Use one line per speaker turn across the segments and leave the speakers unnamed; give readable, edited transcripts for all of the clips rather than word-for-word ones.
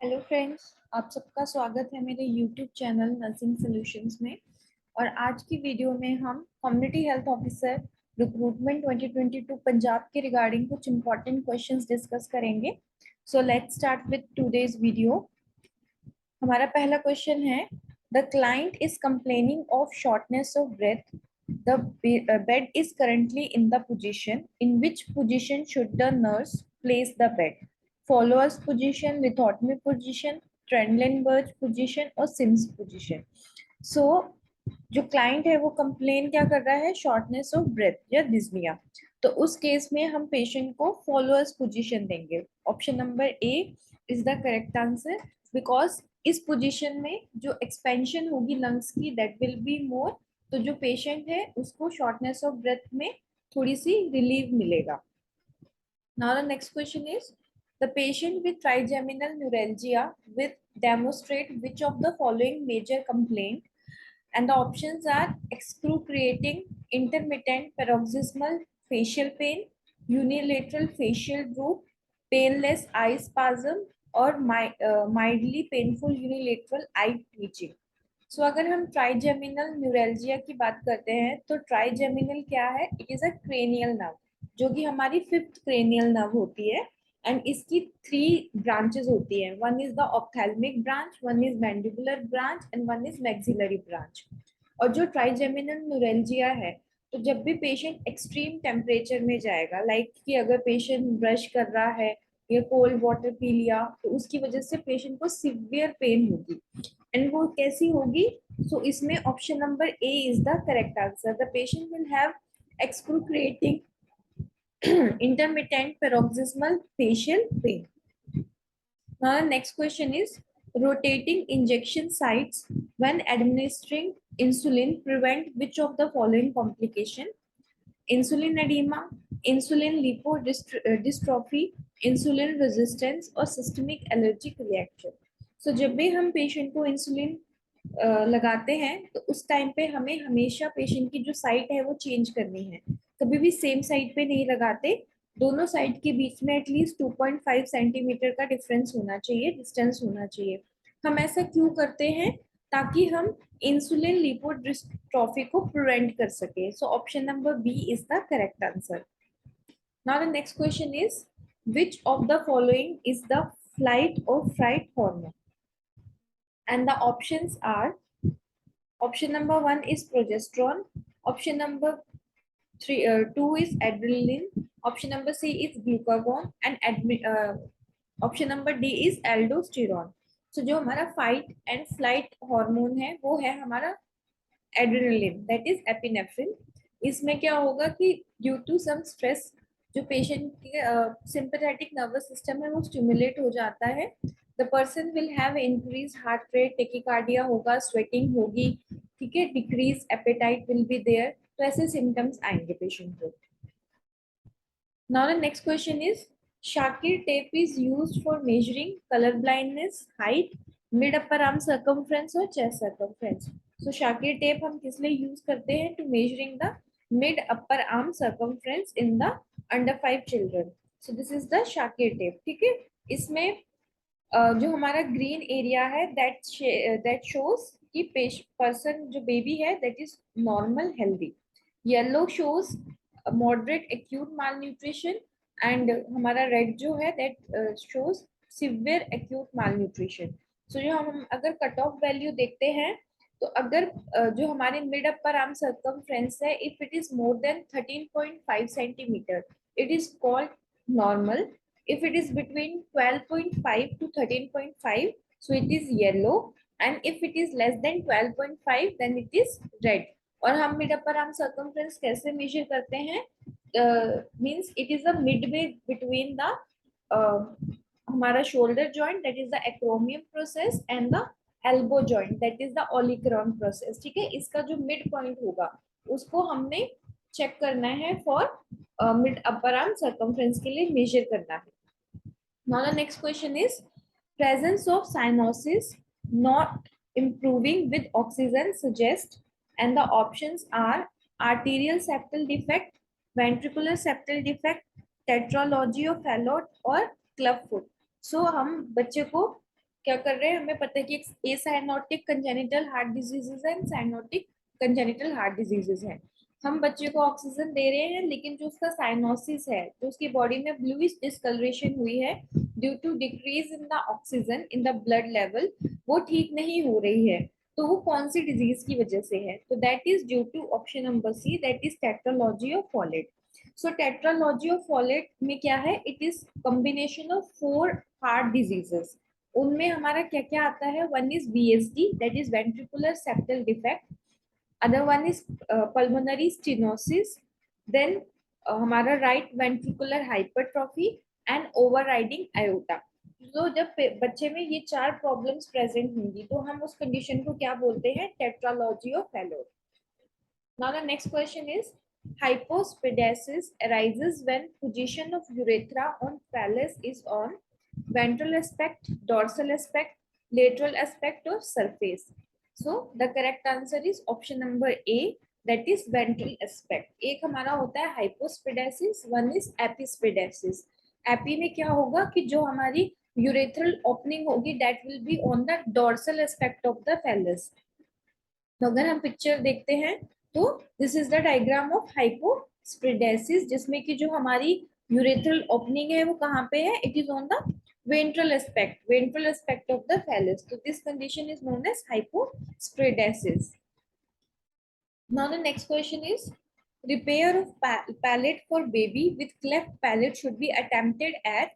Hello friends, आप सबका स्वागत है मेरे यूट्यूब चैनल नर्सिंग सॉल्यूशंस में। और आज की वीडियो में हम community health officer recruitment 2022 Punjab के रिगार्डिंग कुछ इंपॉर्टेंट क्वेश्चंस डिस्कस करेंगे। So let's start with today's video. हमारा पहला क्वेश्चन है, the client is complaining of shortness of breath, the bed is currently in the position, in which position should the nurse place the bed? Fowler's position, lithotomy position, Trendelenburg position और Sims position. So जो client है वो complain क्या कर रहा है, shortness of breath या dyspnoea. तो उस केस में हम पेशेंट को फॉलोअर्स पोजीशन देंगे। Option number A is the correct answer, because इस पोजीशन में जो एक्सपेंशन होगी लंग्स की दैट विल बी मोर, तो जो पेशेंट है उसको शॉर्टनेस ऑफ ब्रेथ में थोड़ी सी रिलीफ मिलेगा। Now the next question is, the patient with trigeminal neuralgia with demonstrate which of the following major complaint? And the options are excruciating intermittent paroxysmal facial pain, unilateral facial droop, painless eye spasm or mildly painful unilateral eye twitching. सो अगर हम trigeminal neuralgia की बात करते हैं तो trigeminal क्या है? It is a cranial nerve, जो कि हमारी फिफ्थ क्रेनियल नर्व होती है। एंड इसकी थ्री ब्रांचेस होती हैं, one is the ophthalmic branch, one is mandibular branch and one is maxillary branch. और जो ट्राइजेमिनल न्यूरैल्जिया है, तो जब भी पेशेंट एक्सट्रीम टेम्परेचर में जाएगा, लाइक कि अगर पेशेंट ब्रश कर रहा है या कोल्ड वाटर पी लिया, तो उसकी वजह से पेशेंट को सिवियर पेन होगी। एंड वो कैसी होगी? सो इसमें option number A is the correct answer, the patient will have excruciating intermittent paroxysmal facial pain. Now the next question is, rotating injection sites when administering insulin prevent which of the following complication? Insulin edema, insulin lipodystrophy, insulin resistance और systemic allergic reaction. So जब भी हम patient को insulin लगाते हैं तो उस time पे हमें हमेशा पेशेंट की जो साइट है वो चेंज करनी है, कभी भी सेम साइट पे नहीं लगाते। दोनों साइड के बीच में एटलीस्ट 2.5 सेंटीमीटर का डिफरेंस होना चाहिए, डिस्टेंस होना चाहिए। हम ऐसा क्यों करते हैं? ताकि हम इंसुलिन लिपोडिस्ट्रोफी को प्रिवेंट कर सके। So option number B is the correct answer. Now the next question is, which of the following is the flight or fright hormone? And the options are, option number 1 is progesterone, option number 2 is adrenaline, option number C is glucagon and option number D is aldosterone. So जो हमारा fight and flight hormone है वो है हमारा adrenaline, that is epinephrine. इसमें क्या होगा कि ड्यू टू सम स्ट्रेस जो पेशेंट के सिंपैथेटिक नर्वस सिस्टम है वो स्टिमुलेट हो जाता है। The person will have increase heart rate, tachycardia होगा, स्वेटिंग होगी, ठीक है, decrease appetite will be there. तो ऐसे सिम्टम्स आएंगे पेशेंट को। Now the next question is, Shakir tape is used for measuring colour blindness, height, mid upper arm circumference और chest circumference. So Shakir tape हम किस लिए यूज करते हैं? To measuring the mid upper arm circumference in the under 5 children. So this is the Shakir tape, ठीक है। इसमें जो हमारा ग्रीन एरिया है दैट शोज कि पर्सन जो बेबी है that is normal healthy, yellow shows moderate acute malnutrition and हमारा रेड जो है that shows severe acute malnutrition. So जो हम अगर कट ऑफ वैल्यू देखते हैं, तो अगर जो हमारे मिड अपर आर्म सर्कमफ्रेंस है, if it is more then 13.5 centimetre it is called normal, if it is between 12.5 to 13.5 so it is yellow, and if it is less than 12.5 then it is red. और हम mid upper arm circumference कैसे measure करते हैं? Means it is the midway between the हमारा shoulder joint that is the acromion process and the elbow joint that is the olecranon process, ठीक है। इसका जो मिड पॉइंट होगा उसको हमने चेक करना है for mid upper arm circumference के लिए मेजर करना है। Now the next question is, presence of cyanosis not improving with oxygen suggest, and the options are arterial septal defect, ventricular septal defect, tetralogy of Fallot और club foot. So हम बच्चे को क्या कर रहे हैं, हमें पता है कि ए साइनोटिक कंजेनिटल हार्ट डिजीजेज है, साइनोटिक कंजेनिटल हार्ट डिजीजेज है। हम बच्चे को ऑक्सीजन दे रहे हैं, लेकिन जो उसका साइनोसिस है, जो उसकी बॉडी में ब्लूइश डिस्कलरेशन हुई है due to decrease in the oxygen in the blood level, वो ठीक नहीं हो रही है। तो वो कौन सी डिजीज की वजह से है? तो that is due to option number C, that is tetralogy of Fallot. So tetralogy of Fallot में क्या है? It is combination of 4 heart diseases. उनमें हमारा क्या क्या आता है? One is VSD, that is ventricular septal defect. Other one is pulmonary stenosis. Then हमारा right ventricular hypertrophy and overriding aorta. तो जब बच्चे में ये 4 प्रॉब्लम्स प्रेजेंट होंगी, तो हम उस कंडीशन को क्या बोलते हैं? Tetralogy of Fallot. Now the next question is, hypospadiasis arises when position of urethra on phallus is on ventral aspect, dorsal aspect, lateral aspect or surface. So the correct answer is option number A, that is ventral aspect. एक हमारा होता है hypospadiasis, one is epispadiasis. AP में क्या होगा कि जो हमारी यूरेथ्रल ओपनिंग होगी, that will be on the dorsal aspect of the phallus. तो अगर हम पिक्चर देखते हैं, तो this is the diagram of hypospadias, जिसमें कि जो हमारी यूरेथ्रल ओपनिंग है वो कहाँ पे है? It is on the ventral aspect of the phallus. तो this condition is known as hypospadias. Now the next question is, repair of palate for baby with cleft palate should be attempted at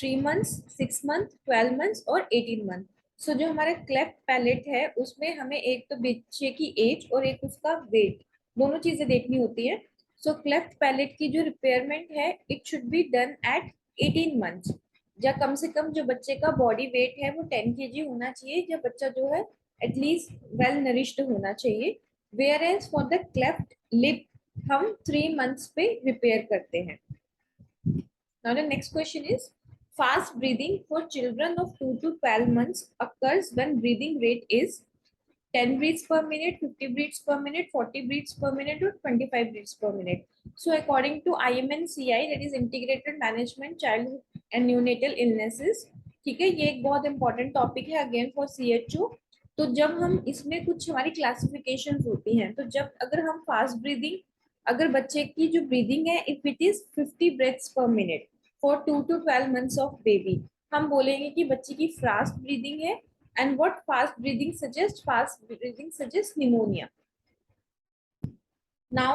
3 months, 6 months, 12 months और 18 month। सो जो हमारा cleft palate है, उसमें हमें एक तो बच्चे की एज और एक उसका वेट, दोनों चीजें देखनी होती है। सो क्लेफ्ट पैलेट की जो रिपेयरमेंट है, it should be done at 18 months. या कम से कम जो बच्चे का बॉडी वेट है वो 10 kg होना चाहिए, या बच्चा जो है एटलीस्ट वेल नरिश्ड होना चाहिए। Whereas for the cleft lip हम 3 मंथ्स पे रिपेयर करते हैं। Now the next question is, fast breathing for children of 2 to 12 months occurs when breathing rate is 10 breaths per minute, 50 breaths per minute, 40 breaths per minute or 25 breaths per minute. So according to IMNCI, that is Integrated Management Childhood and Neonatal Illnesses, ठीक है, ये एक बहुत important topic है again for CHO। तो जब हम इसमें कुछ हमारी क्लासिफिकेशन होती हैं, तो जब अगर हम फास्ट ब्रीदिंग, अगर बच्चे की जो ब्रीदिंग है इफ इट इज 50 ब्रेथ्स पर minute for 2 to 12 months of baby, हम बोलेंगे कि बच्चे की फास्ट ब्रीदिंग है। And what fast breathing suggests? Fast breathing suggests pneumonia. Now,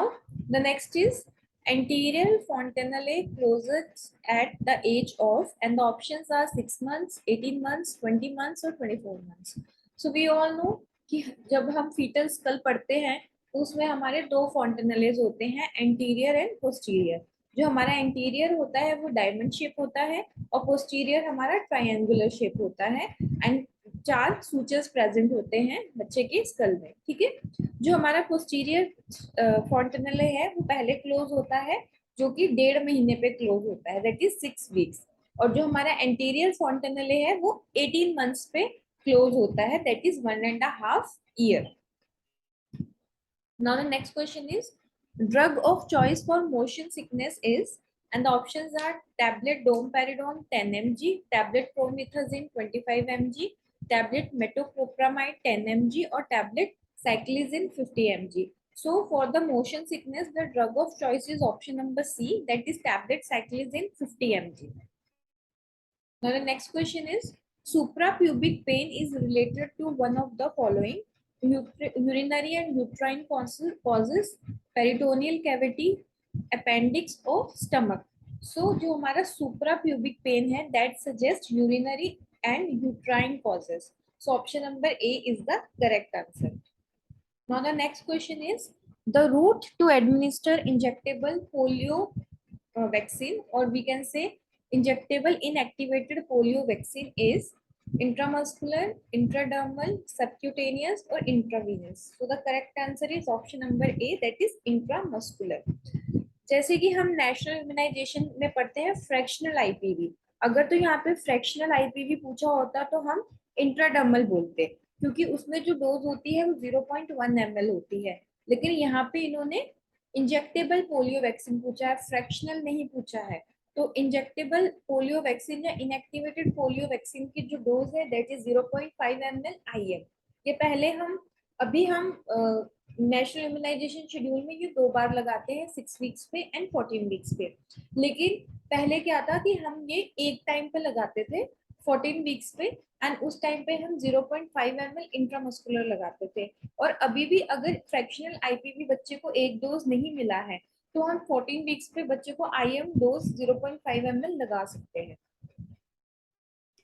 the next is anterior fontanelle closes at the age of, and the options are 6 months, 18 months, 20 months or 24 months. So we all know कि जब हम fetal skull पढ़ते हैं, तो उसमें हमारे 2 fontanelles होते हैं, anterior and posterior। जो हमारा एंटीरियर होता है वो डायमंड शेप होता है, और पोस्टीरियर हमारा ट्रायंगुलर शेप होता है, एंड 4 सूचर्स प्रेजेंट होते हैं बच्चे के स्कल में, ठीक है। जो हमारा पोस्टीरियर फॉन्टेनेले है वो पहले क्लोज होता है, जो कि 1.5 महीने पे क्लोज होता है, दैट इज 6 वीक्स। और जो हमारा एंटीरियर फॉन्टेनेले है वो 18 मंथ्स पे क्लोज होता है, that is 1.5 year. Now the next question is, drug of choice for motion sickness is, and the options are tablet domperidone 10 mg, tablet promethazine 25 mg, tablet metoclopramide 10 mg or tablet cyclizine 50 mg. So for the motion sickness, the drug of choice is option number C, that is tablet cyclizine 50 mg. Now the next question is, suprapubic pain is related to one of the following: urinary and uterine causes, peritoneal cavity, appendix or stomach. So जो हमारा suprapubic pain है, that suggests urinary and uterine causes. So option number A is the correct answer. Now the next question is, the route to administer injectable polio vaccine, or we can say injectable inactivated polio vaccine, is intramuscular, intradermal, subcutaneous or intravenous. So the correct answer is option number A, that is intramuscular. जैसे कि हम national immunisation में पढ़ते हैं fractional IPV, अगर तो यहाँ पे फ्रैक्शनल IPV पूछा होता तो हम इंट्राडर्मल बोलते, क्योंकि उसमें जो डोज होती है वो 0.1 ml होती है। लेकिन यहाँ पे इन्होंने इंजेक्टेबल पोलियो वैक्सीन पूछा है, फ्रैक्शनल नहीं पूछा है। तो इंजेक्टेबल पोलियो वैक्सीन या इनएक्टिवेटेड पोलियो वैक्सीन की जो डोज है दैट इज 0.5 ml IM। ये पहले अभी हम नेशनल इम्यूनाइजेशन शेड्यूल में ये 2 बार लगाते हैं, 6 वीक्स पे एंड 14 वीक्स पे। लेकिन पहले क्या था कि हम ये एक टाइम पे लगाते थे 14 वीक्स पे, एंड उस टाइम पे हम 0.5 ml इंट्रामस्कुलर लगाते थे। और अभी भी अगर फ्रैक्शनल IPV बच्चे को एक डोज नहीं मिला है तो हम 14 वीक्स पे बच्चे को IM डोज 0.5 ml लगा सकते हैं।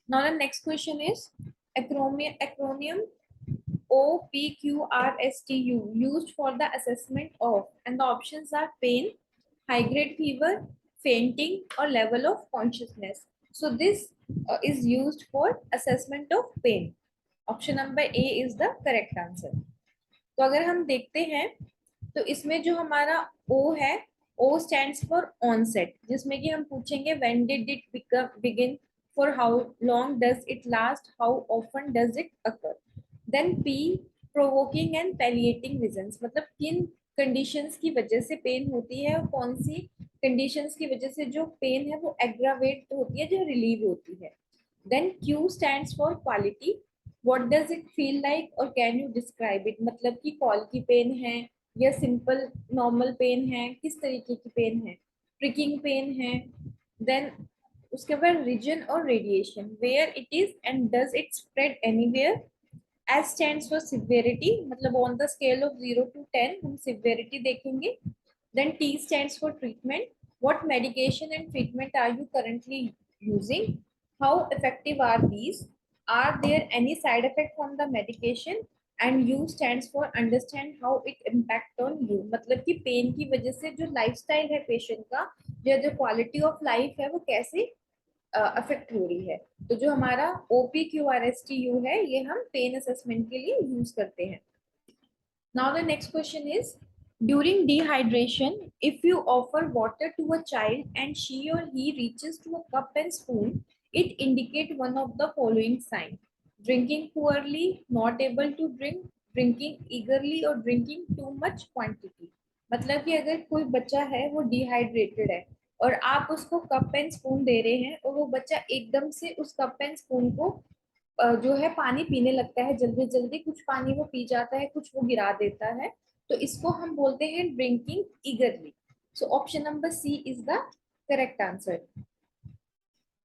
Now the next question is acronym OPQRSTU used for the assessment of, and the options are pain, high grade fever, fainting or level of consciousness. So this is used for assessment of pain. Option number A is the correct answer. तो अगर हम देखते हैं तो इसमें जो हमारा O है, O stands for onset, जिसमें कि हम पूछेंगे when did it begin, for how long does it last, how often does it occur. Then P provoking and palliating reasons, मतलब किन कंडीशंस की वजह से पेन होती है और कौन सी कंडीशंस की वजह से जो पेन है वो एग्रावेट होती है, जो रिलीव होती है. Then Q stands for quality, what does it feel like or can you describe it, मतलब कि कॉल की पेन है या सिंपल नॉर्मल पेन है, किस तरीके की पेन है, प्रिकिंग पेन है. देन उसके बाद रीजन और radiation, where it is and does it spread anywhere. S stands for severity, मतलब on the scale of 0 to 10 हम सिवियरिटी देखेंगे. Then T stands for treatment, what medication and treatment are you currently using, how effective are these, are there any side effect from the medication, and U stands for understand how it impact on you, मतलब कि pen की वजह से जो lifestyle है patient का, जो quality of life है वो कैसे अफेक्ट हो रही है. तो जो हमारा OPQRSTU है ये हम पेन असेसमेंट के लिए यूज करते हैं. Now the next question is, during dehydration, if you offer water to a child and she or he reaches to a cup and spoon, it indicates one of the following signs: drinking poorly, not able to drink, drinking eagerly or drinking too much quantity. मतलब कि अगर कोई बच्चा है वो dehydrated है और आप उसको कप एंड स्पून दे रहे हैं और वो बच्चा एकदम से उस कप एंड स्पून को जो है पानी पीने लगता है जल्दी जल्दी, कुछ पानी वो पी जाता है, कुछ वो गिरा देता है, तो इसको हम बोलते हैं drinking eagerly. So option number C is the correct answer.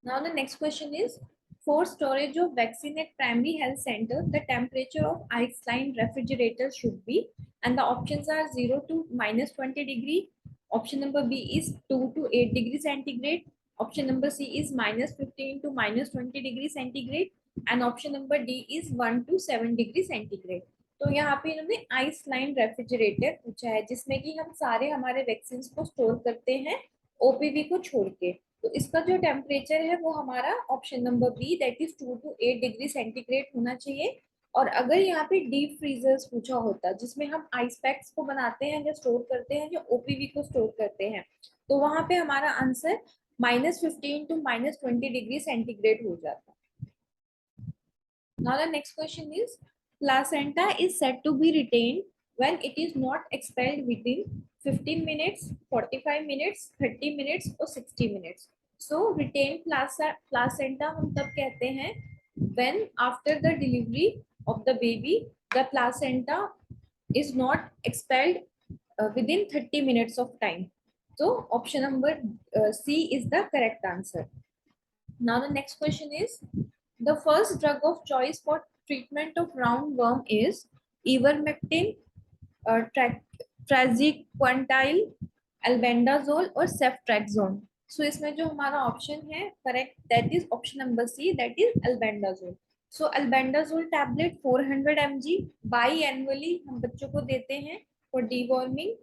Now the next question is, for storage of vaccine at primary health center, the temperature of ice line refrigerator should be, and the options are 0 to -20 degree. Option number B is 2 to 8 degree centigrade. Option number C is -15 to -20 degree centigrade. And option number D is 1 to 7 degree centigrade. तो यहाँ पे इन्होंने ice line refrigerator पूछा है जिसमें कि हम सारे हमारे वैक्सीन को स्टोर करते हैं OPV को छोड़ के. तो इसका जो टेम्परेचर है वो हमारा option number B that is 2 to 8 degree centigrade होना चाहिए. और अगर यहाँ पे डीप फ्रीजर्स पूछा होता जिसमें हम आइस पैक्स को बनाते हैं या स्टोर करते हैं, जो OPV को स्टोर करते हैं, तो वहां पे हमारा आंसर -15 to -20 डिग्री सेंटीग्रेड हो जाता. Now the next question is, placenta is said to be retained when it is not expelled within 15 minutes, 45 minutes, 30 minutes or 60 minutes. So retained placenta हम तब कहते हैं when after the delivery of the baby the placenta is not expelled within 30 minutes of time. So option number C is the correct answer. Now the next question is, the first drug of choice for treatment of roundworm is ivermectin, praziquantel, albendazole और ceftriaxone. So इसमें जो हमारा option है correct that is option number C that is albendazole. So albendazole tablet 400 mg by annually हम बच्चों को देते हैं फॉर डीवॉर्मिंग.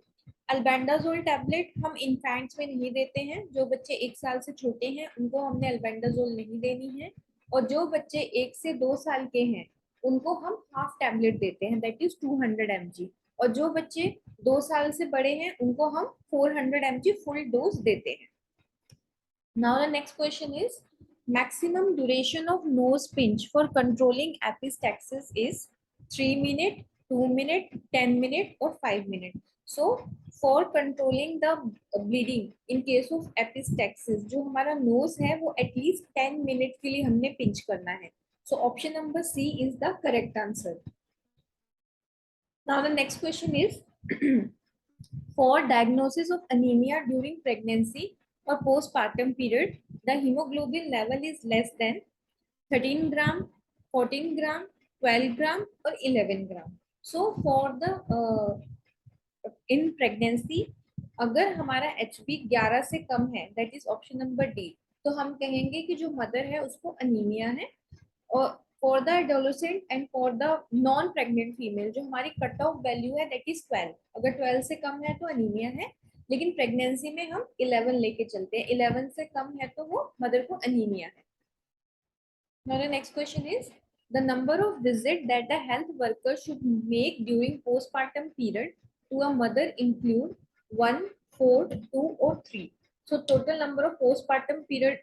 अल्बेंडाजोल टैबलेट हम इन्फेंट्स में नहीं देते हैं, जो बच्चे 1 साल से छोटे हैं उनको हमने अल्बेंडाजोल नहीं देनी है, और जो बच्चे 1 से 2 साल के हैं उनको हम हाफ टैबलेट देते हैं दैट इज 200 mg, और जो बच्चे 2 साल से बड़े हैं उनको हम 400 mg फुल डोज देते हैं. Now the next question is, maximum duration of nose pinch for controlling epistaxis is 3 minute, 2 minute, 10 minute और 5 minute. So for controlling the bleeding in case of epistaxis, जो हमारा नोज है वो at least 10 minute के लिए हमने पिंच करना है. So option number C is the correct answer. Now the next question is for diagnosis of anemia during pregnancy or postpartum period, the hemoglobin level is less than 13 gram, 14 gram, 12 gram or 11 gram. So for the in pregnancy, अगर हमारा HB 11 से कम है, that is option number D, तो हम कहेंगे कि जो mother है उसको अनीमिया है. और for the adolescent and for the non pregnant female, जो हमारी कट ऑफ वैल्यू है दैट इज 12, अगर 12 से कम है तो अनीमिया है, लेकिन प्रेगनेंसी में हम 11 लेके चलते हैं, 11 से कम है तो वो मदर को अनीमिया है. Now the next question is the number of visit that a health worker should make during postpartum period to a mother include 1, 4, 2 or 3. So total number of postpartum period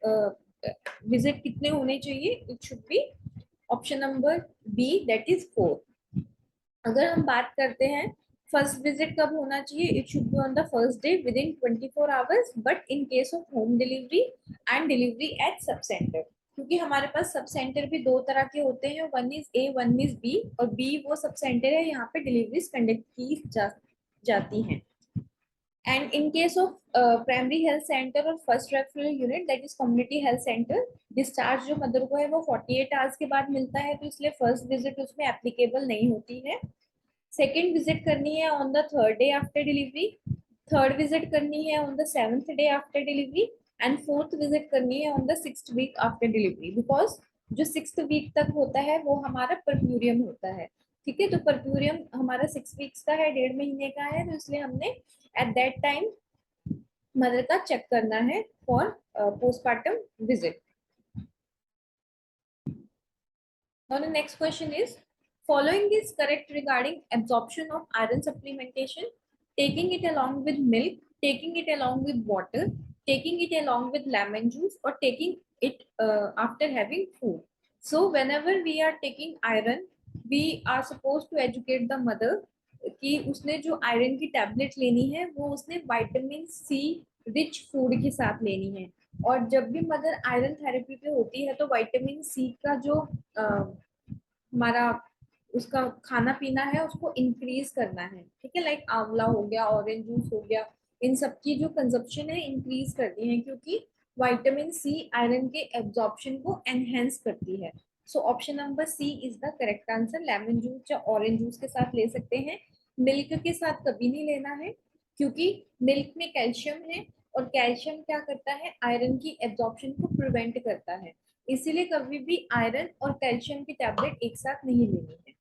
visit कितने होने चाहिए? It should be option number B that is 4. अगर हम बात करते हैं first visit कब होना चाहिए, it should be on the first day with in 24 hours, but in case of home delivery and delivery at sub centre, क्योंकि हमारे पास सब सेंटर भी दो तरह के होते हैं, one is A one is B, और बी वो सब सेंटर है यहाँ पे डिलीवरीज कंडक्ट की जाती हैं. And in case of primary health center और first referral unit that is community health center, discharge जो मदर को है वो 48 आवर्स के बाद मिलता है, तो इसलिए फर्स्ट विजिट उसमें एप्लीकेबल नहीं होती है. सेकेंड विजिट करनी है on the third day after delivery, third visit करनी है on the seventh day after delivery, and fourth visit करनी है on the 6th week after delivery, because जो 6th वीक तक होता है वो हमारा परप्यूरियम होता है. ठीक है, तो परप्यूरियम हमारा 6 वीक्स का है, 1.5 महीने का है, तो इसलिए हमने एट दैट टाइम मदर का चेक करना है for postpartum visit. Now the next question is following is correct regarding absorption of iron supplementation: taking it along with milk, taking it along with water, taking it along with lemon juice, or taking it after having food. So whenever we are taking iron, we are supposed to educate the mother कि उसने जो iron की tablet लेनी है वो उसने vitamin C rich food के साथ लेनी है. और जब भी मदर आयरन थेरेपी पे होती है तो विटामिन सी का जो हमारा उसका खाना पीना है उसको इंक्रीज करना है. ठीक है, लाइक आंवला हो गया, ऑरेंज जूस हो गया, इन सब की जो कंजप्शन है इंक्रीज करती है, क्योंकि विटामिन सी आयरन के एब्जॉर्प्शन को एनहेंस करती है. So option number C is the correct answer. Lemon juice या ऑरेंज जूस के साथ ले सकते हैं, मिल्क के साथ कभी नहीं लेना है, क्योंकि मिल्क में कैल्शियम है और कैल्शियम क्या करता है, आयरन की एब्जॉर्प्शन को प्रिवेंट करता है, इसीलिए कभी भी आयरन और कैल्शियम की टैबलेट एक साथ नहीं लेनी है.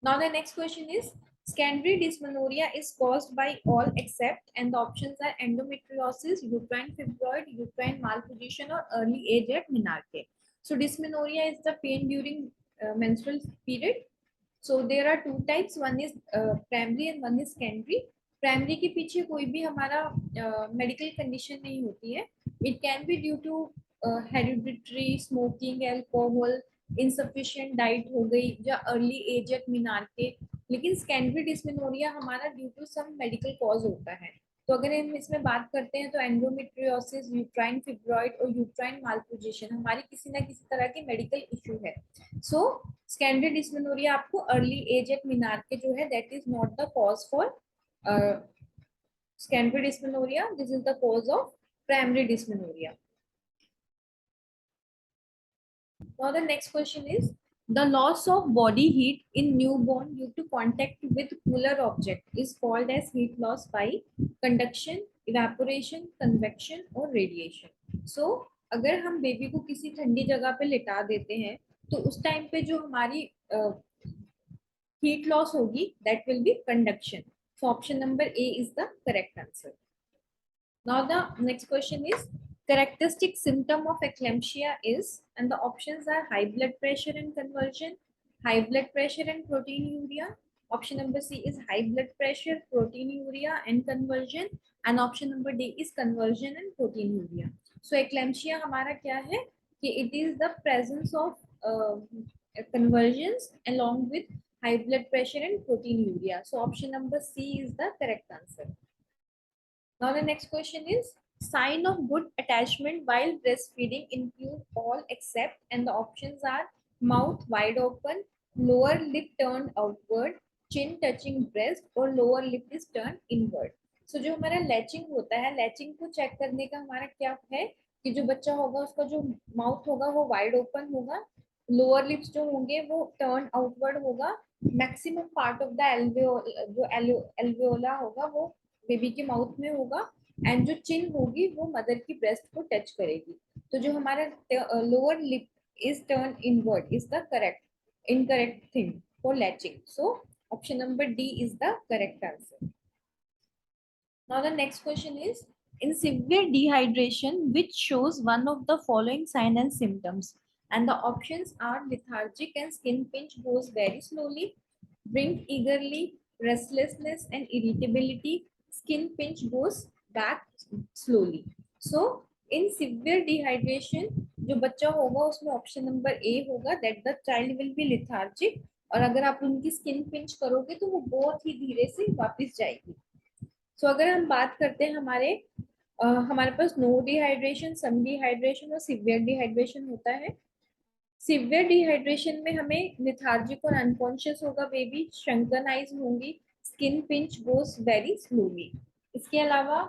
Now the next question is secondary dysmenorrhea is caused by all except, and the options are endometriosis, uterine fibroid, uterine malposition or early age at menarche. So dysmenorrhea is the pain during menstrual period. So there are two types, one is primary and one is secondary. Primary के पीछे कोई भी हमारा medical condition नहीं होती है. It can be due to hereditary, smoking, alcohol, insufficient diet हो गई, या अर्ली एज एट मिनार्के. लेकिन सेकेंडरी डिस्मेनोरिया हमारा due to some medical cause होता है. तो अगर हम इसमें बात करते हैं तो एंडोमेट्रियोसिस, यूट्राइन फिब्रॉइड और यूट्राइन मालपोजिशन हमारी किसी ना किसी तरह की मेडिकल इशू है. सो सेकेंडरी डिस्मेनोरिया आपको अर्ली एज एट मिनार्के जो है that is not the cause for secondary dysmenorrhea. This is the cause of primary dysmenorrhea. Now the next question is the loss of body heat in newborn due to contact with cooler object is called as heat loss by conduction, evaporation, convection or radiation. So अगर हम baby को किसी ठंडी जगह पे लिटा देते हैं तो उस टाइम पे जो हमारी हीट लॉस होगी that will be conduction. So option number A is the correct answer. Now the next question is characteristic symptom of eclampsia is, and the options are high blood pressure and convulsion, high blood pressure and proteinuria. Option number C is high blood pressure, proteinuria and convulsion, and option number D is convulsion and proteinuria. So eclampsia हमारा क्या है कि it is the presence of convulsions along with high blood pressure and proteinuria. So option number C is the correct answer. Now the next question is sign of good attachment while breastfeeding include all except, and the options are mouth wide open, lower lip turned outward, chin touching breast और lower lip is turned inward. So जो हमारा latching होता है, latching को check करने का हमारा क्या है कि जो बच्चा होगा उसका जो माउथ होगा वो वाइड ओपन होगा, लोअर लिप्स जो होंगे वो टर्न आउटवर्ड होगा, मैक्सिमम पार्ट ऑफ द एल्वेओला होगा वो बेबी के माउथ में होगा, एंड जो चिन होगी वो मदर की ब्रेस्ट को टच करेगी. तो जो हमारा lower lip is turn inward is the correct incorrect thing for latching. So option number D is the correct answer. Now the next question is in severe dehydration which shows one of the following sign and symptoms, and the options are lethargic and skin pinch goes very slowly, blink eagerly, restlessness and irritability, skin pinch goes back slowly. So in severe dehydration जो बच्चा होगा उसमें option number ए होगा that the child will be lethargic, और अगर आप उनकी skin pinch करोगे तो वो बहुत ही धीरे से वापस जाएगी. सो अगर हम बात करते हैं हमारे पास नो डिहाइड्रेशन, सम डिहाइड्रेशन और सिवियर डिहाइड्रेशन होता है. सिवियर डिहाइड्रेशन में हमें लेथार्जिक और अनकॉन्शियस होगा बेबी, श्रंकन आइज होंगी, स्किन पिंच गोस वेरी स्लोली. इसके अलावा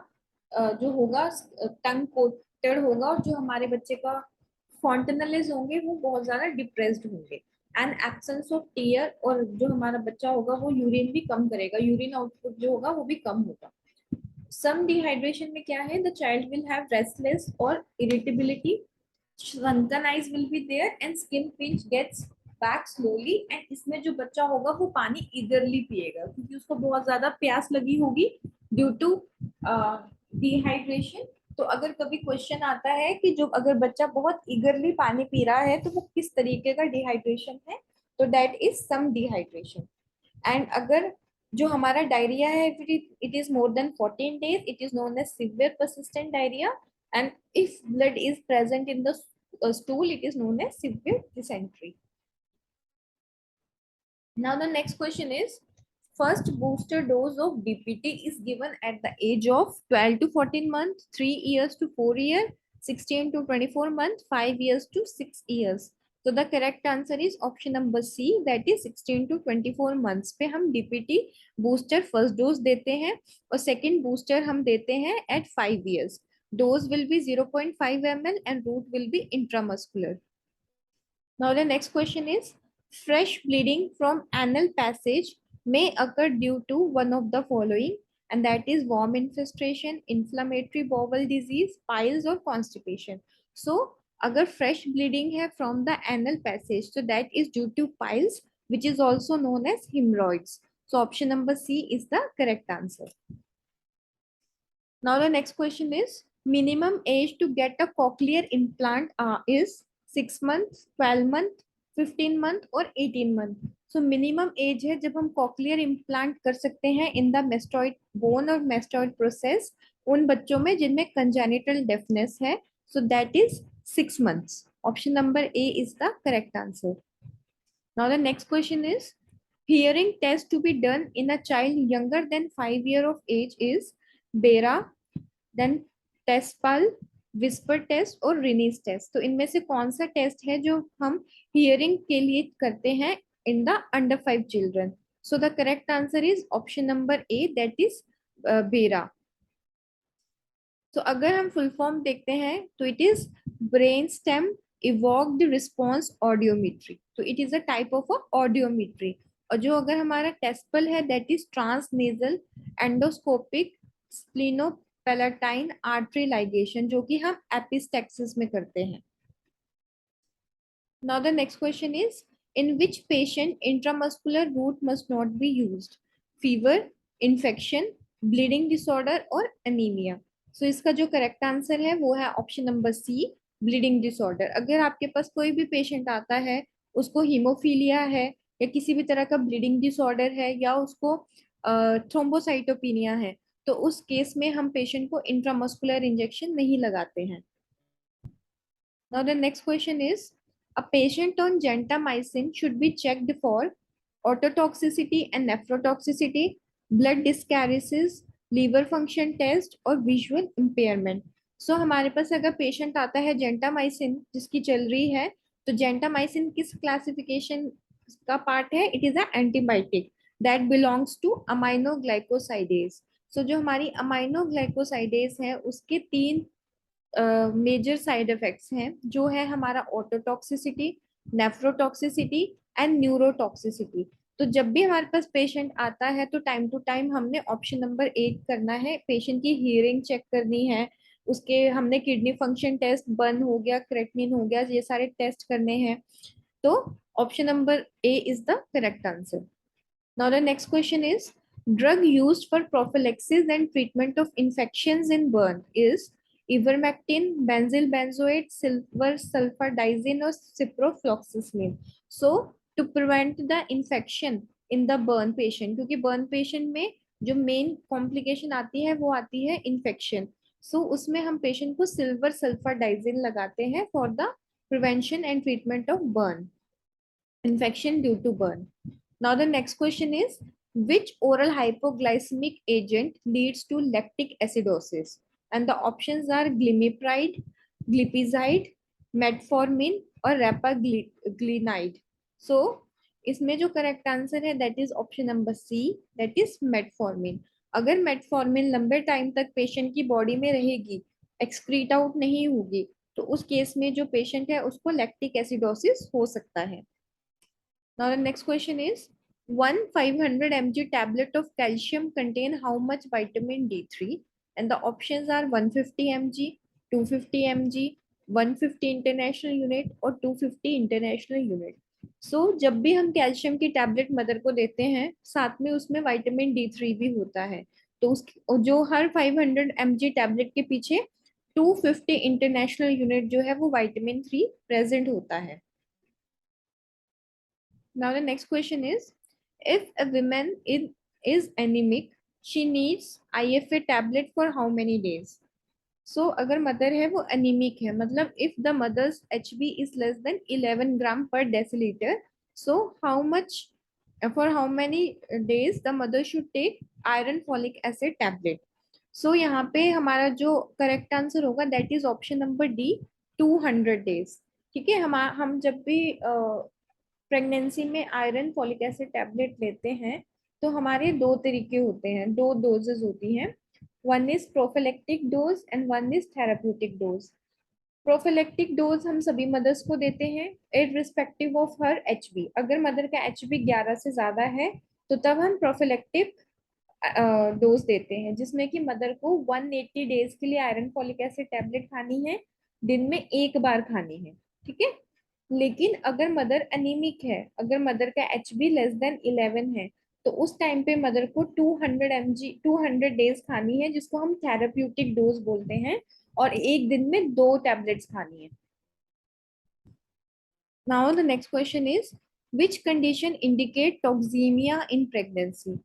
जो होगा टंग कोटेड होगा, और जो हमारे बच्चे का फॉन्टनलिज होंगे वो बहुत ज्यादा डिप्रेस्ड होंगे, एंड एब्सेंस ऑफ टीयर, और जो हमारा बच्चा होगा वो यूरिन भी कम करेगा, यूरिन आउटपुट जो होगा वो भी कम होगा. सम डिहाइड्रेशन में क्या है, the child will have restless और irritability, shrunken eyes will be there and skin pinch gets back slowly, and इसमें जो बच्चा होगा वो पानी eagerly पिएगा क्योंकि उसको बहुत ज्यादा प्यास लगी होगी ड्यू टू डिहाइड्रेशन. तो अगर कभी क्वेश्चन आता है कि जो अगर बच्चा बहुत ईगरली पानी पी रहा है तो वो किस तरीके का डिहाइड्रेशन है, तो that is some dehydration. And अगर जो हमारा डायरिया है it is more than 14 days it is known as severe persistent diarrhoea, and if blood is present in the stool it is known as severe dysentery. Now the next question is first booster dose of DPT is given at the age of 12 to 14 months, 3 years to 4 years, 16 to 24 months, 5 years to 6 years. So the correct answer is option number C, that is 16 to 24 months पे हम DPT booster first dose देते हैं और second booster हम देते हैं at 5 years. Dose will be 0.5 ml and route will be intramuscular. Now the next question is fresh bleeding from anal passage may occur due to one of the following, and that is worm infestation, inflammatory bowel disease, piles or constipation. So अगर fresh bleeding है from the anal passage, so that is due to piles which is also known as hemorrhoids. So option number C is the correct answer. Now the next question is minimum age to get a cochlear implant is 6 months, 12 months, 15 month और 18 month. So minimum age है जब हम cochlear implant कर सकते हैं in the mastoid bone और mastoid process उन बच्चों में जिनमें congenital deafness है. So that is 6 months. Option number A is the correct answer. Now the next question is hearing test to be done in a child younger than 5 years of age is बेरा, then टेस्पल, whisper test और रिनीस test. तो इनमें से कौन सा test है जो हम हियरिंग के लिए करते हैं in the under 5 children? So the correct answer is option number A, that is BERA. तो अगर हम फुल फॉर्म देखते हैं तो it is brain stem evoked response audiometry. तो it is a type of audiometry. और जो अगर हमारा टेस्पल है that is transnasal endoscopic sphenopalatine artery ligation, जो कि हम एपिस्टेक्सिस में करते हैं. Now the next question is in which patient intramuscular route must not be used? Fever, infection, bleeding disorder और एनीमिया. सो इसका जो करेक्ट आंसर है वो है option number C, bleeding disorder. अगर आपके पास कोई भी पेशेंट आता है, उसको हीमोफीलिया है या किसी भी तरह का ब्लीडिंग डिसऑर्डर है या उसको थ्रोम्बोसाइटोपिनिया है, तो उस केस में हम पेशेंट को इंट्रामस्कुलर इंजेक्शन नहीं लगाते हैं. Now the next question is a patient on gentamicin should be checked for ototoxicity and nephrotoxicity, blood dyscrasias, liver function test और विजुअल इम्पेयरमेंट। सो हमारे पास अगर पेशेंट आता है जेंटामाइसिन जिसकी चल रही है, तो जेंटामाइसिन किस क्लासिफिकेशन का पार्ट है? It is a antibiotic that belongs to aminoglycosides. So जो हमारी अमाइनोग्लाइकोसाइडेज है उसके तीन मेजर साइड इफेक्ट्स हैं, जो है हमारा ऑटोटॉक्सिसिटी, नेफ्रोटॉक्सिसिटी एंड न्यूरोटॉक्सिसिटी। तो जब भी हमारे पास पेशेंट आता है तो टाइम टू टाइम हमने ऑप्शन नंबर 8 करना है, पेशेंट की हियरिंग चेक करनी है, उसके हमने किडनी फंक्शन टेस्ट, बर्न हो गया, क्रेटनिन हो गया, ये सारे टेस्ट करने हैं। तो option number A is the correct answer. Now the next question is, drug used for prophylaxis and treatment of infections in burn is ivermectin, benzyl benzoate, silver sulfadiazine or ciprofloxacin. So to prevent the infection in the burn patient, क्योंकि burn patient में जो main complication आती है वो आती है infection. So उसमें हम patient को silver sulfadiazine लगाते हैं for the prevention and treatment of burn, infection due to burn. Now the next question is, which oral hypoglycemic agent leads to lactic acidosis? And the options are glimepiride, glipizide, metformin और rapaglynide. So इसमें जो correct answer है that is option number C, that is metformin. अगर metformin लंबे time तक patient की body में रहेगी, एक्सक्रीट आउट नहीं होगी, तो उस केस में जो पेशेंट है उसको लैक्टिक एसिडोसिस हो सकता है। Now the next question is, one 500 mg tablet of calcium contain how much vitamin D3? And the options are 150 mg, 250 mg, 150 international unit और 250 international unit. So जब भी हम कैल्शियम की टैबलेट मदर को देते हैं, साथ में उसमें विटामिन D3 भी होता है। तो उस जो हर 500 mg टैबलेट के पीछे 250 इंटरनेशनल यूनिट जो है वो विटामिन 3 प्रेजेंट होता है। Now the next question is, if a woman is anemic, she needs IFA tablet for how many days? So अगर मदर है वो anemic है, मतलब if the mother's HB is less than 11 gram per deciliter, so how much for how many days the mother should take iron folic acid tablet? So यहाँ पे हमारा जो correct answer होगा that is option number D, 200 days. ठीक है, हम जब भी प्रेगनेंसी में आयरन फॉलिक एसिड टैबलेट लेते हैं तो हमारे दो तरीके होते हैं, दो डोजेस होती हैं। One is prophylactic dose and one is therapeutic dose. Prophylactic dose हम सभी मदर्स को देते हैं इररिस्पेक्टिव ऑफ हर एचबी। अगर मदर का एचबी 11 से ज्यादा है तो तब हम प्रोफिलेक्टिक डोज देते हैं, जिसमें कि मदर को 180 डेज के लिए आयरन फॉलिक एसिड टैबलेट खानी है, दिन में एक बार खानी है। ठीक है, लेकिन अगर मदर अनीमिक है, अगर मदर का एच बी लेस देन 11 है, तो उस टाइम पे मदर को 200 डेज खानी है, जिसको हम थेराप्यूटिक डोज बोलते हैं, और एक दिन में 2 टैबलेट्स खानी है। Now the next question is, which condition indicate toxemia in pregnancy?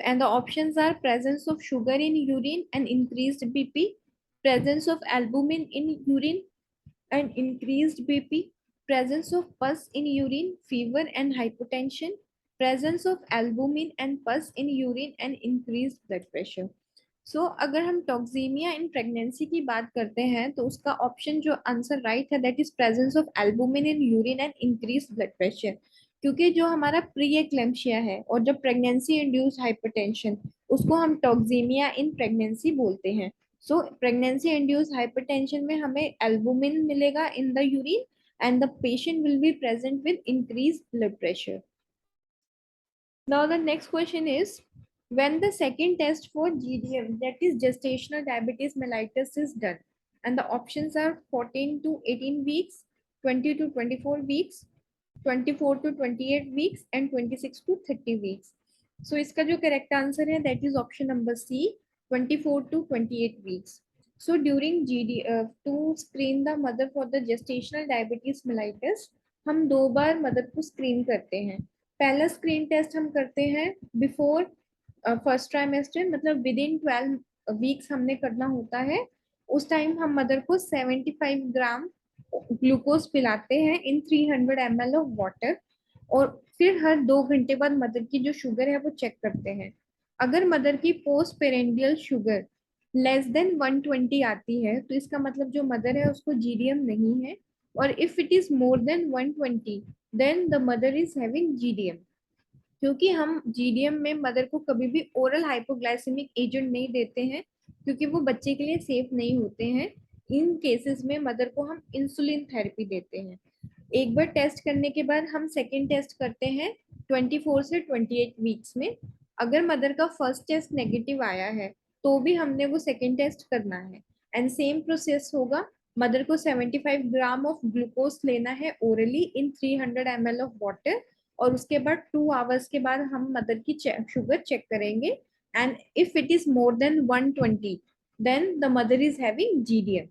And the options are presence of sugar in urine and increased BP, presence of albumin in urine and increased BP, presence of pus in urine, fever and hypotension, presence of albumin and pus in urine and increased blood pressure. सो अगर हम toxaemia in pregnancy की बात करते हैं तो उसका option जो answer right है that is presence of albumin in urine and increase blood pressure. क्योंकि जो हमारा प्री एक्लेम्पशिया है और जो प्रेगनेंसी इंड्यूस्ड हाइपरटेंशन, उसको हम टॉक्सीमिया इन प्रेगनेंसी बोलते हैं। सो प्रेगनेंसी इंड्यूस्ड हाइपरटेंशन में हमें एल्बुमिन मिलेगा in the urine and the patient will be present with increase blood pressure. Now the next question is, when the second test for GDM, that is gestational diabetes mellitus, is done, and the options are 14 to 18 weeks, 20 to 24 weeks, 24 to 28 weeks and 26 to 30 weeks. So इसका जो correct answer है that is option number C, 24 to 28 weeks. So during to screen the mother for the gestational diabetes mellitus, हम 2 बार mother को screen करते हैं। पहला screen test हम करते हैं बिफोर फर्स्ट ट्राइमेस्टर, मतलब विद इन 12 वीक्स हमने करना होता है। उस टाइम हम मदर को 75 ग्राम ग्लूकोज पिलाते हैं इन 300 ml ऑफ वाटर, और फिर हर 2 घंटे बाद मदर की जो शुगर है वो चेक करते हैं। अगर मदर की post prandial sugar less than 120 आती है तो इसका मतलब जो मदर है उसको जीडीएम नहीं है, और if it is more than 120 then the mother is having GDM. क्योंकि हम जीडीएम में मदर को कभी भी ओरल हाइपोग्लाइसेमिक एजेंट नहीं देते हैं, क्योंकि वो बच्चे के लिए सेफ नहीं होते हैं। इन केसेस में मदर को हम इंसुलिन थेरेपी देते हैं। एक बार टेस्ट करने के बाद हम सेकेंड टेस्ट करते हैं 24 से 28 वीक्स में। अगर मदर का फर्स्ट टेस्ट नेगेटिव आया है तो भी हमने वो सेकेंड टेस्ट करना है, एंड सेम प्रोसेस होगा। मदर को 75 ग्राम ऑफ ग्लूकोज लेना है orally in 300 ml of water, और उसके बाद 2 आवर्स के बाद हम मदर की शुगर चेक करेंगे, and if it is more than 120 then the mother is having GDM.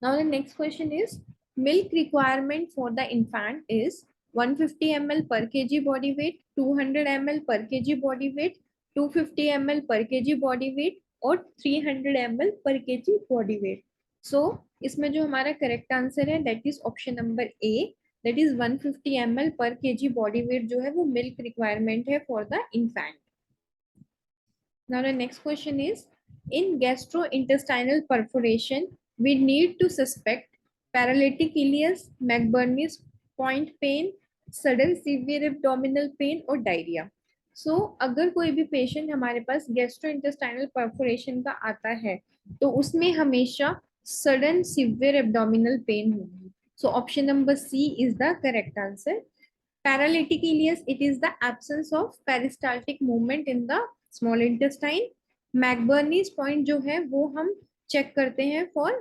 Now the next question is, milk requirement for the infant is 150 ml per kg body weight, 200 ml per kg body weight, 250 ml per kg body weight और 300 ml per kg body weight. So इसमें जो हमारा correct answer है that is option number A, that is 150 ml per kg body weight जो है वो milk requirement है for the infant. Now the next question is, in gastrointestinal perforation, we need to suspect paralytic ileus, McBurney's point pain, sudden severe abdominal pain और diarrhea. So अगर कोई भी patient हमारे पास gastrointestinal perforation का आता है तो उसमें हमेशा सडन सिवियर एब्डोमिनल पेन होगी. So option number C is the correct answer. Paralytic ileus, it is the absence of peristaltic movement in the small intestine. McBurney's point जो है वो हम चेक करते हैं फॉर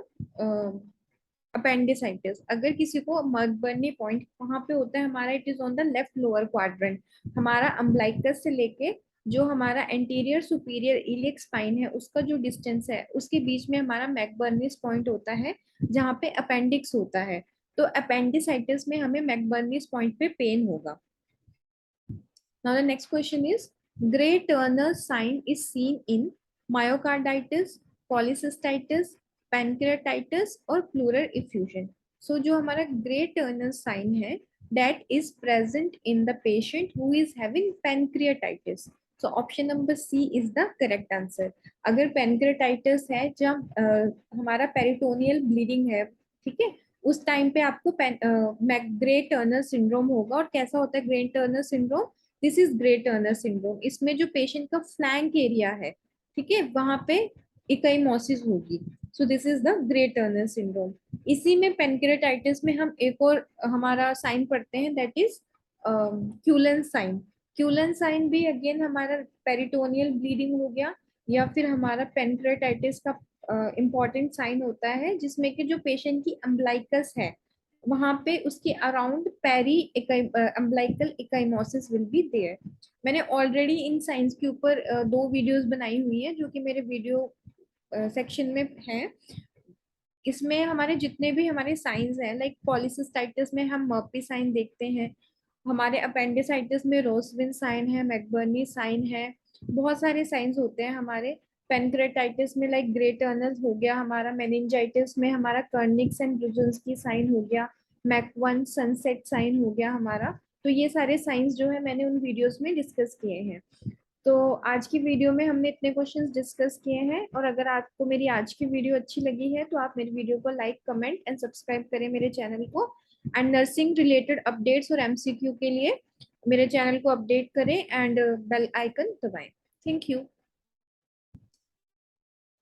अपेंडिसाइटिस. अगर किसी को मैकबर्नी पॉइंट कहाँ पे होता है हमारा, it is on the left lower quadrant. हमारा अम्बलाइकस से लेके जो हमारा एंटीरियर सुपीरियर इलियक स्पाइन है उसका जो डिस्टेंस है उसके बीच में हमारा मैकबर्नीज पॉइंट होता है जहाँ पे अपेंडिक्स होता है. तो अपेंडिसाइटिस में हमें मैकबर्नीज पॉइंट पे पेन होगा. Now the next question is, Gray Turner sign is seen in myocarditis, polycystitis, pancreatitis और pleural effusion. So जो हमारा Gray Turner sign है that is present in the patient who is having pancreatitis. So option number C is the correct answer. अगर pancreatitis है जब हमारा peritoneal bleeding है, ठीक है, उस टाइम पे आपको ग्रे टर्नर सिंड्रोम होगा. और कैसा होता है grey Turner syndrome? This is grey Turner syndrome. इसमें जो पेशेंट का फ्लैंक एरिया है, ठीक है, वहां पे इकाइमोसिस होगी. सो this is the grey Turner syndrome. इसी में पेनक्रेटाइटिस में हम एक और हमारा साइन पढ़ते हैं दैट इज क्यूलन साइन. क्यूलन साइन भी अगेन हमारा पेरिटोनियल ब्लीडिंग हो गया या फिर हमारा पेनक्रेटाइटिस का इम्पॉर्टेंट साइन होता है जिसमें कि जो पेशेंट की अम्बलाइकस है वहां पे उसके around periumbilical ecchymosis will be there. मैंने ऑलरेडी इन साइंस के ऊपर 2 वीडियोस बनाई हुई है जो कि मेरे वीडियो सेक्शन में है. इसमें हमारे जितने भी हमारे साइंस हैं लाइक पॉलीसिस्टाइटिस में हम मर्फी साइन देखते हैं, हमारे अपेंडिसाइटिस में रोसविन साइन है, मैकबर्नी साइन है, बहुत सारे साइंस होते हैं हमारे. पेनक्रेटाइटिस में लाइक ग्रे टर्नल हो गया हमारा, मेनिंजाइटिस में हमारा कर्निक्स एंड ब्रुजेंस्की साइन हो गया, मैक1 सनसेट साइन हो गया हमारा. तो ये सारे साइंस जो है मैंने उन वीडियोस में डिस्कस किए हैं. तो आज की वीडियो में हमने इतने क्वेश्चंस डिस्कस किए हैं, और अगर आपको मेरी आज की वीडियो अच्छी लगी है तो आप मेरी वीडियो को लाइक, कमेंट एंड सब्सक्राइब करें मेरे चैनल को. एंड नर्सिंग रिलेटेड अपडेट्स और एमसीक्यू के लिए मेरे चैनल को अपडेट करें एंड बेल आइकन दबाएं. Thank you.